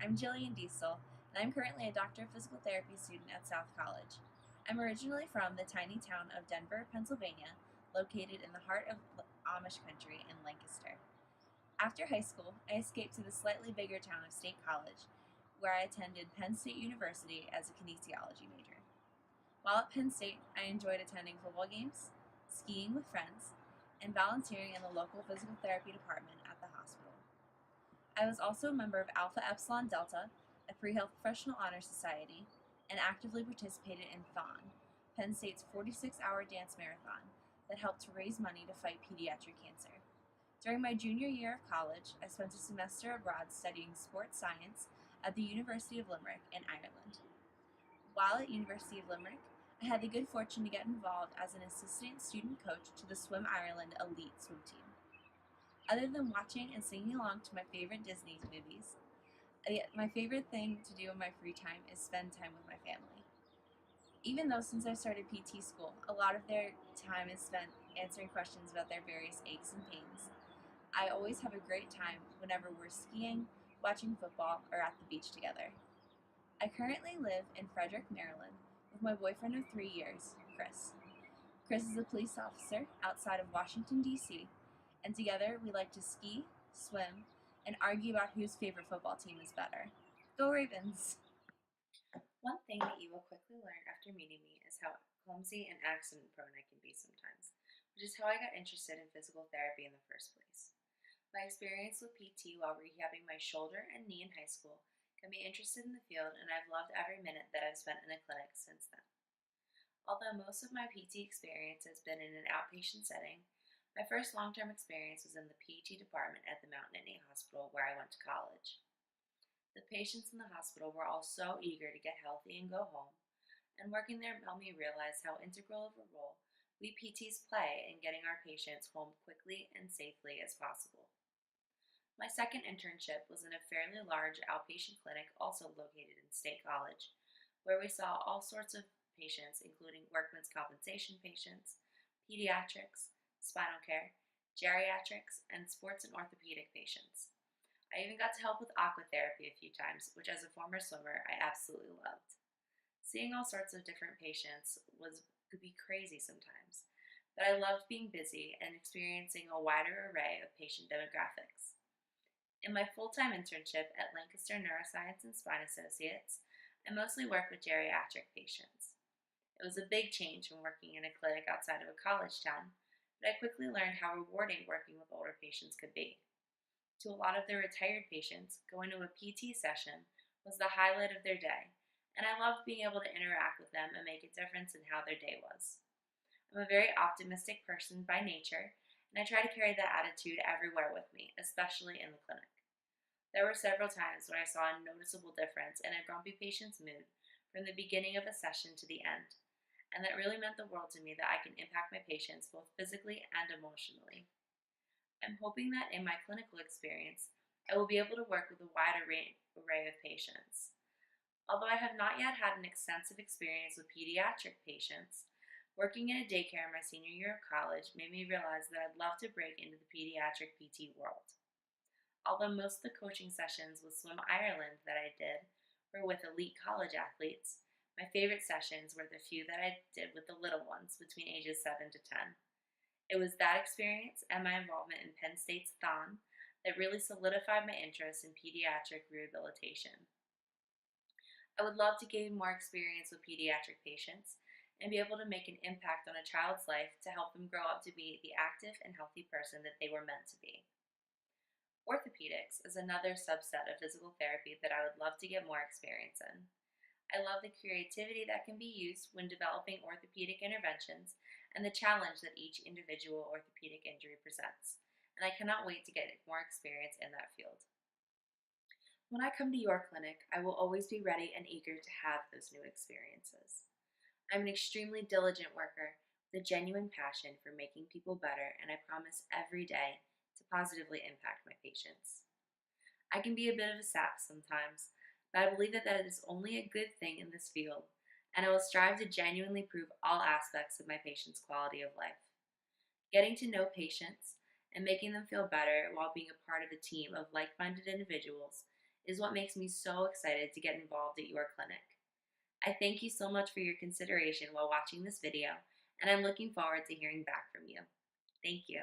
I'm Gillian Diestel, and I'm currently a Doctor of Physical Therapy student at South College. I'm originally from the tiny town of Denver, Pennsylvania, located in the heart of Amish country in Lancaster. After high school, I escaped to the slightly bigger town of State College, where I attended Penn State University as a kinesiology major. While at Penn State, I enjoyed attending football games, skiing with friends, and volunteering in the local physical therapy department at the hospital. I was also a member of Alpha Epsilon Delta, a pre-health professional honor society, and actively participated in THON, Penn State's 46-hour dance marathon that helped to raise money to fight pediatric cancer. During my junior year of college, I spent a semester abroad studying sports science at the University of Limerick in Ireland. While at University of Limerick, I had the good fortune to get involved as an assistant student coach to the Swim Ireland elite swim team. Other than watching and singing along to my favorite Disney movies, my favorite thing to do in my free time is spend time with my family. Even though since I started PT school, a lot of their time is spent answering questions about their various aches and pains, I always have a great time whenever we're skiing, watching football, or at the beach together. I currently live in Frederick, Maryland, with my boyfriend of 3 years, Chris. Chris is a police officer outside of Washington, D.C., and together we like to ski, swim, and argue about whose favorite football team is better. Go Ravens! One thing that you will quickly learn after meeting me is how clumsy and accident prone I can be sometimes, which is how I got interested in physical therapy in the first place. My experience with PT while rehabbing my shoulder and knee in high school got me interested in the field, and I've loved every minute that I've spent in a clinic since then. Although most of my PT experience has been in an outpatient setting, my first long-term experience was in the PT department at the Mount Nittany Hospital where I went to college. The patients in the hospital were all so eager to get healthy and go home, and working there helped me realize how integral of a role we PTs play in getting our patients home quickly and safely as possible. My second internship was in a fairly large outpatient clinic also located in State College, where we saw all sorts of patients, including workman's compensation patients, pediatrics, spinal care, geriatrics, and sports and orthopedic patients. I even got to help with aqua therapy a few times, which as a former swimmer, I absolutely loved. Seeing all sorts of different patients could be crazy sometimes, but I loved being busy and experiencing a wider array of patient demographics. In my full-time internship at Lancaster Neuroscience and Spine Associates, I mostly worked with geriatric patients. It was a big change from working in a clinic outside of a college town, but I quickly learned how rewarding working with older patients could be. To a lot of the retired patients, going to a PT session was the highlight of their day, and I loved being able to interact with them and make a difference in how their day was. I'm a very optimistic person by nature, and I try to carry that attitude everywhere with me, especially in the clinic. There were several times when I saw a noticeable difference in a grumpy patient's mood from the beginning of a session to the end, and that really meant the world to me that I can impact my patients both physically and emotionally. I'm hoping that in my clinical experience, I will be able to work with a wide array of patients. Although I have not yet had an extensive experience with pediatric patients, working in a daycare my senior year of college made me realize that I'd love to break into the pediatric PT world. Although most of the coaching sessions with Swim Ireland that I did were with elite college athletes, my favorite sessions were the few that I did with the little ones between ages 7 to 10. It was that experience and my involvement in Penn State's THON that really solidified my interest in pediatric rehabilitation. I would love to gain more experience with pediatric patients and be able to make an impact on a child's life to help them grow up to be the active and healthy person that they were meant to be. Orthopedics is another subset of physical therapy that I would love to get more experience in. I love the creativity that can be used when developing orthopedic interventions and the challenge that each individual orthopedic injury presents, and I cannot wait to get more experience in that field. When I come to your clinic, I will always be ready and eager to have those new experiences. I'm an extremely diligent worker with a genuine passion for making people better, and I promise every day to positively impact my patients. I can be a bit of a sap sometimes, but I believe that is only a good thing in this field, and I will strive to genuinely improve all aspects of my patients' quality of life. Getting to know patients and making them feel better while being a part of a team of like-minded individuals is what makes me so excited to get involved at your clinic. I thank you so much for your consideration while watching this video, and I'm looking forward to hearing back from you. Thank you.